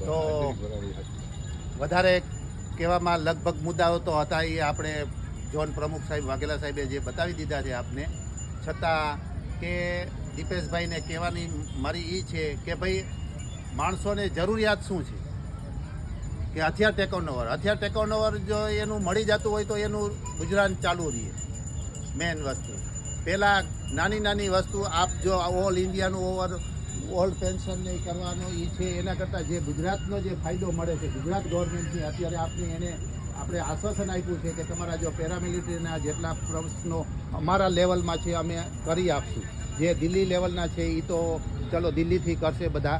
તો વધારે કહેવામાં લગભગ મુદ્દાઓ તો હતા એ આપણે ઝોન પ્રમુખ સાહેબ વાઘેલા સાહેબે જે બતાવી દીધા છે આપને, છતાં કે દીપેશભાઈને કહેવાની મારી એ છે કે ભાઈ માણસોને જરૂરિયાત શું છે કે હથિયાર ટેકઓવર જો એનું મળી જતું હોય તો એનું ગુજરાન ચાલુ રહે. મેન વસ્તુ પહેલાં નાની વસ્તુ આપ જો ઓલ ઇન્ડિયાનું ઓલ્ડ પેન્શન નહીં કરવાનો એ છે, એના કરતાં જે ગુજરાતનો જે ફાયદો મળે છે ગુજરાત ગવર્મેન્ટની અત્યારે આપણે આશ્વાસન આપ્યું છે કે તમારા જો પેરામિલિટરીના જેટલા પ્રશ્નો અમારા લેવલમાં છે અમે કરી આપશું. જે દિલ્હી લેવલના છે એ તો ચલો દિલ્હીથી કરશે, બધા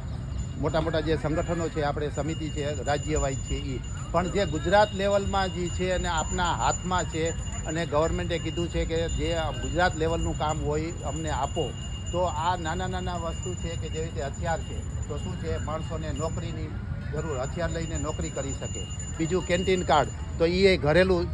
મોટા જે સંગઠનો છે આપણે સમિતિ છે રાજ્યવાઇઝ છે એ, પણ જે ગુજરાત લેવલમાં જે છે અને આપના હાથમાં છે અને ગવર્મેન્ટે કીધું છે કે જે ગુજરાત લેવલનું કામ હોય અમને આપો. તો આ નાના વસ્તુ છે કે જેવી રીતે હથિયાર છે તો શું છે માણસોને નોકરીની જરૂર, હથિયાર લઈને નોકરી કરી શકે. બીજું કેન્ટીન કાર્ડ તો એ ઘરેલું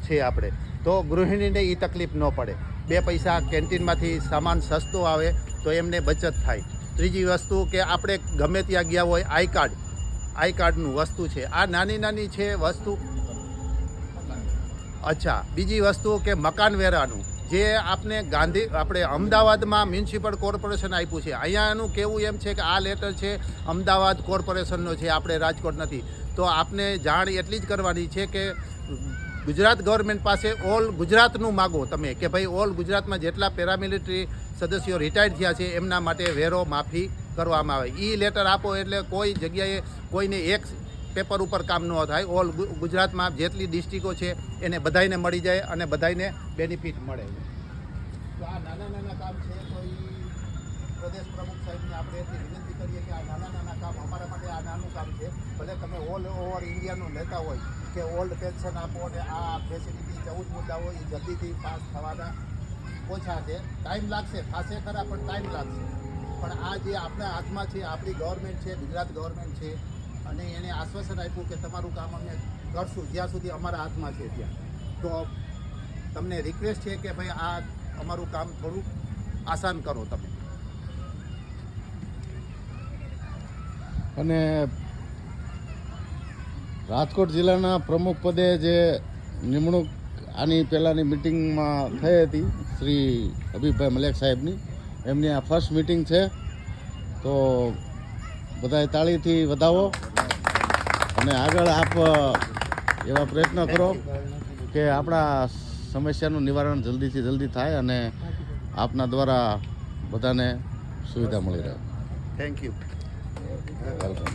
છે આપણે, તો ગૃહિણીને એ તકલીફ ન પડે, 2 પૈસા કેન્ટીનમાંથી સામાન સસ્તો આવે તો એમને બચત થાય. ત્રીજી વસ્તુ કે આપણે ગમે ત્યાં ગયા હોય આઈ કાર્ડનું વસ્તુ છે, આ નાની છે વસ્તુ. અચ્છા, બીજી વસ્તુ કે મકાન વેરાનું જે આપણે અમદાવાદમાં મ્યુનિસિપલ કોર્પોરેશન આપ્યું છે, અહીંયાનું કેવું એમ છે કે આ લેટર છે અમદાવાદ કોર્પોરેશનનો છે, આપણે રાજકોટ નથી. તો આપને જાણ એટલી જ કરવાની છે કે ગુજરાત ગવર્મેન્ટ પાસે ઓલ ગુજરાતનું માગો તમે કે ભાઈ ઓલ ગુજરાતમાં જેટલા પેરામિલિટરી સદસ્યો રિટાયર્ડ થયા છે એમના માટે વેરો માફી કરવામાં આવે. એ લેટર આપો એટલે કોઈ જગ્યાએ કોઈને એક પેપર ઉપર કામ ન થાય, ઓલ ગુજરાતમાં જેટલી ડિસ્ટ્રિક્ટો છે એને બધાને મળી જાય અને બધાને બેનિફિટ મળે. તો આ નાના કામ છે તો એ પ્રદેશ પ્રમુખ સાહેબને આપણે એટલી વિનંતી કરીએ કે આ નાના કામ અમારા માટે આ નાનું કામ છે. ભલે તમે ઓલ ઓવર ઇન્ડિયાનું લેતા હોય કે ઓલ્ડ પેન્શન આપો અને આ ફેસિલિટી 14 મુદ્દાઓ એ જલ્દીથી પાસ થવાના ઓછા છે. ટાઈમ લાગશે, થશે ખરા પણ ટાઈમ લાગશે. પણ આ જે આપણા હાથમાં છે, આપણી ગવર્મેન્ટ છે, ગુજરાત ગવર્મેન્ટ છે, અને એને આશ્વાસન આપ્યું કે તમારું કામ અમે કરશું જ્યાં સુધી અમારા હાથમાં છે ત્યાં. તો તમને રિક્વેસ્ટ છે કે ભાઈ આ અમારું કામ થોડું આસાન કરો તમે. અને રાજકોટ જિલ્લાના પ્રમુખ પદે જે નિમણૂક આની પહેલાંની મિટિંગમાં થઈ હતી શ્રી હબીબભાઈ મલેક સાહેબની, એમની આ ફર્સ્ટ મિટિંગ છે. તો બધાએ તાળીથી વધાવો અને આગળ આપ એવા પ્રયત્ન કરો કે આપણા સમસ્યાનું નિવારણ જલ્દીથી જલ્દી થાય અને આપના દ્વારા બધાને સુવિધા મળી રહે. Thank you. વેલકમ.